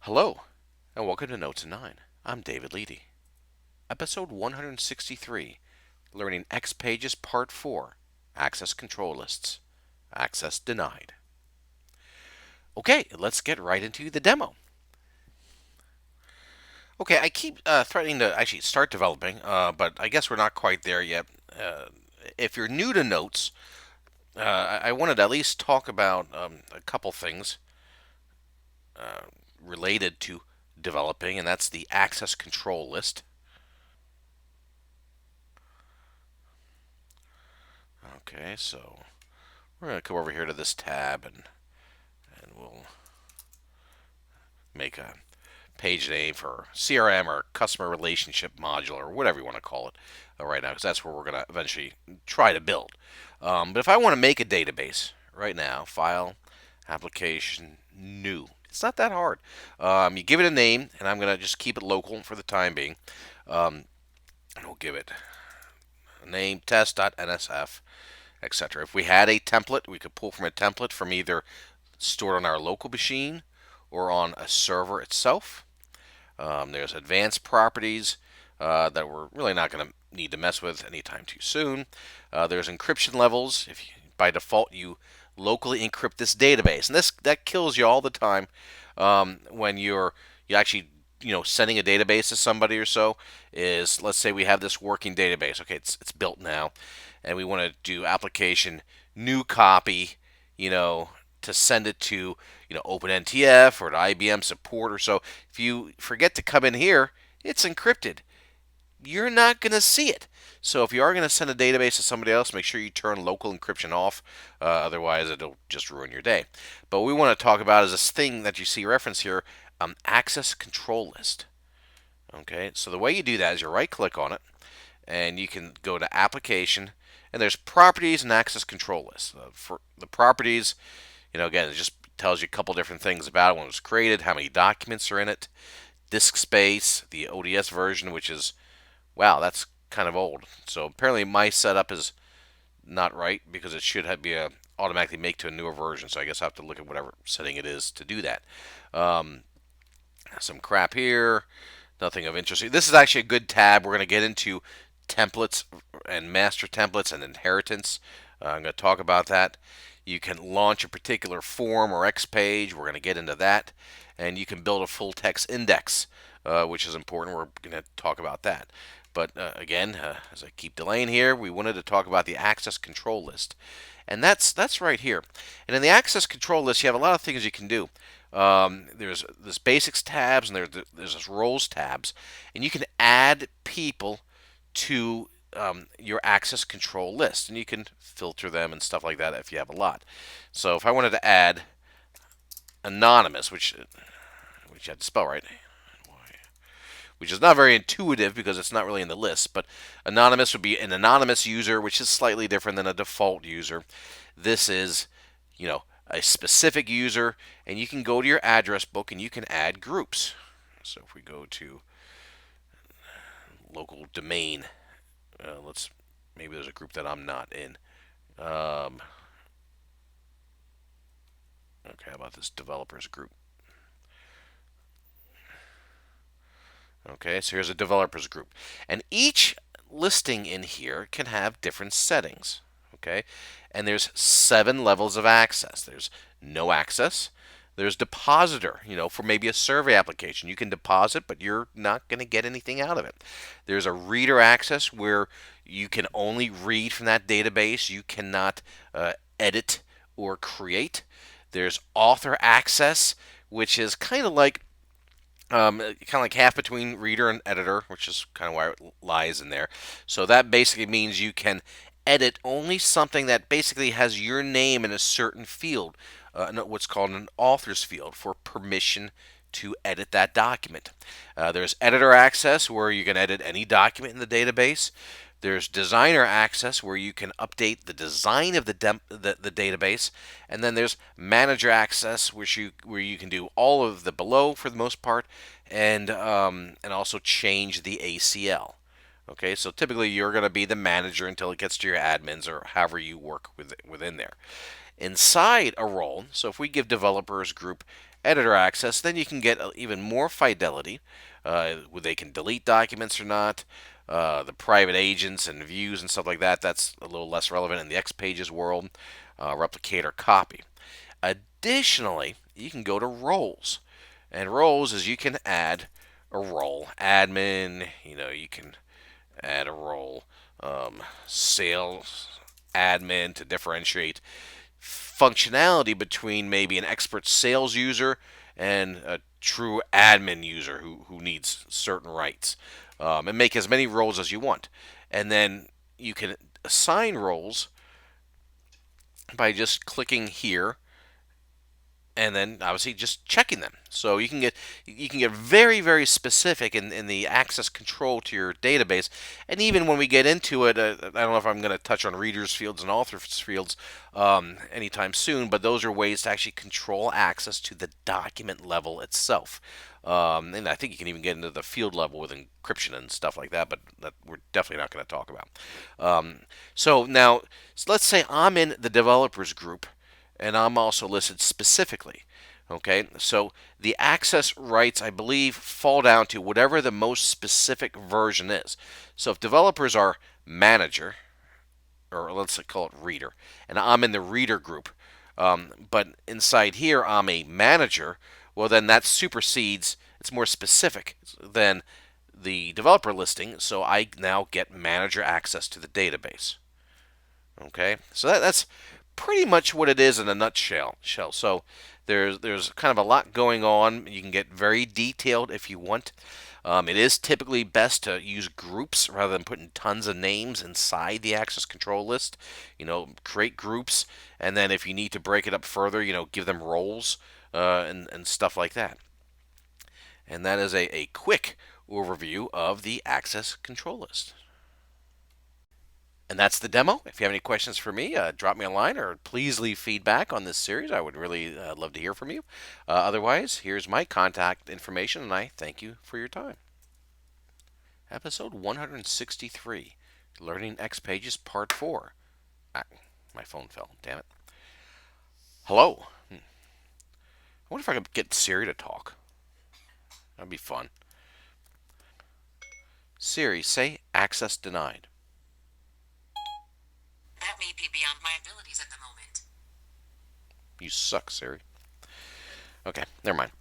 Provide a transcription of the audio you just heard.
Hello, and welcome to NotesIn9. I'm David Leedy. Episode 163, Learning XPages Part 4, Access Control Lists. Access denied. Okay, let's get right into the demo. Okay, I keep threatening to actually start developing, but I guess we're not quite there yet. If you're new to Notes, I wanted to at least talk about a couple things related to developing, and that's the access control list. Okay, so we're going to come over here to this tab and we'll make a page name for CRM or customer relationship module or whatever you want to call it right now, because that's where we're going to eventually try to build. But if I want to make a database right now, file, application, new. It's not that hard. You give it a name, and I'm going to just keep it local for the time being. And we'll give it a name, test.nsf, etc. If we had a template, we could pull from a template from either stored on our local machine or on a server itself. There's advanced properties that we're really not going to need to mess with anytime too soon. There's encryption levels. If you, by default you locally encrypt this database, and that kills you all the time when you actually sending a database to somebody or so. Is, let's say we have this working database. Okay, it's built now, and we want to do application new copy, to send it to OpenNTF or to IBM support or so. If you forget to come in here, it's encrypted. You're not going to see it. So if you are going to send a database to somebody else, make sure you turn local encryption off. Otherwise, it'll just ruin your day. But what we want to talk about is this thing that you see referenced here, access control list. Okay, so the way you do that is you right click on it, and you can go to application, and there's properties and access control lists. For the properties, again, it just tells you a couple different things about it: when it was created, how many documents are in it, disk space, the ODS version, which is, wow, that's kind of old. So apparently my setup is not right, because it should be automatically make to a newer version. So I guess I have to look at whatever setting it is to do that. Um, some crap here, nothing of interest. This is actually a good tab. We're going to get into templates and master templates and inheritance. I'm going to talk about that. You can launch a particular form or X page. We're going to get into that. And you can build a full text index, which is important. We're going to talk about that. But again, as I keep delaying here, we wanted to talk about the access control list. And that's right here. And in the access control list, you have a lot of things you can do. There's this basics tabs, and there's this roles tabs, and you can add people to your access control list, and you can filter them and stuff like that if you have a lot. So if I wanted to add anonymous, which you had to spell right, which is not very intuitive because it's not really in the list, but anonymous would be an anonymous user, which is slightly different than a default user. This is, a specific user, and you can go to your address book and you can add groups. So if we go to local domain, maybe there's a group that I'm not in. Okay, how about this developers group? Okay, so here's a developers group, and each listing in here can have different settings. Okay, and there's 7 levels of access. There's no access. There's depositor, for maybe a survey application. You can deposit, but you're not going to get anything out of it. There's a reader access, where you can only read from that database. You cannot edit or create. There's author access, which is kind of like half between reader and editor, which is kind of why it lies in there. So that basically means you can edit only something that basically has your name in a certain field, what's called an author's field, for permission to edit that document. There's editor access, where you can edit any document in the database. There's designer access, where you can update the design of the database, and then there's manager access, where you can do all of the below for the most part, and also change the ACL. Okay, so typically you're going to be the manager until it gets to your admins, or however you work within there. Inside a role, so if we give developers group editor access, then you can get even more fidelity. Where they can delete documents or not. The private agents and views and stuff like that, that's a little less relevant in the XPages world. Replicate or copy. Additionally, you can go to roles. And roles is you can add a role. Admin, you can add a role. Sales admin to differentiate functionality between maybe an expert sales user and a true admin user who needs certain rights. And make as many roles as you want. And then you can assign roles by just clicking here and then obviously just checking them. So you can get very very specific in the access control to your database. And even when we get into it, I don't know if I'm going to touch on readers fields and authors fields anytime soon, but those are ways to actually control access to the document level itself. And I think you can even get into the field level with encryption and stuff like that, but that we're definitely not going to talk about. So now, let's say I'm in the developers group and I'm also listed specifically. Okay, so the access rights, I believe, fall down to whatever the most specific version is. So if developers are manager, or let's call it reader, and I'm in the reader group, but inside here I'm a manager, well, then that supersedes, it's more specific than the developer listing, so I now get manager access to the database. Okay, so that's pretty much what it is in a nutshell. So there's kind of a lot going on. You can get very detailed if you want. It is typically best to use groups rather than putting tons of names inside the access control list. Create groups, and then if you need to break it up further, give them roles and stuff like that. And that is a quick overview of the access control list. And that's the demo. If you have any questions for me, drop me a line or please leave feedback on this series. I would really love to hear from you. Otherwise, here's my contact information, and I thank you for your time. Episode 163, Learning X Pages Part 4. Ah, my phone fell. Damn it. Hello. I wonder if I could get Siri to talk. That'd be fun. Siri, say access denied. That may be beyond my abilities at the moment. You suck, Siri. Okay, never mind.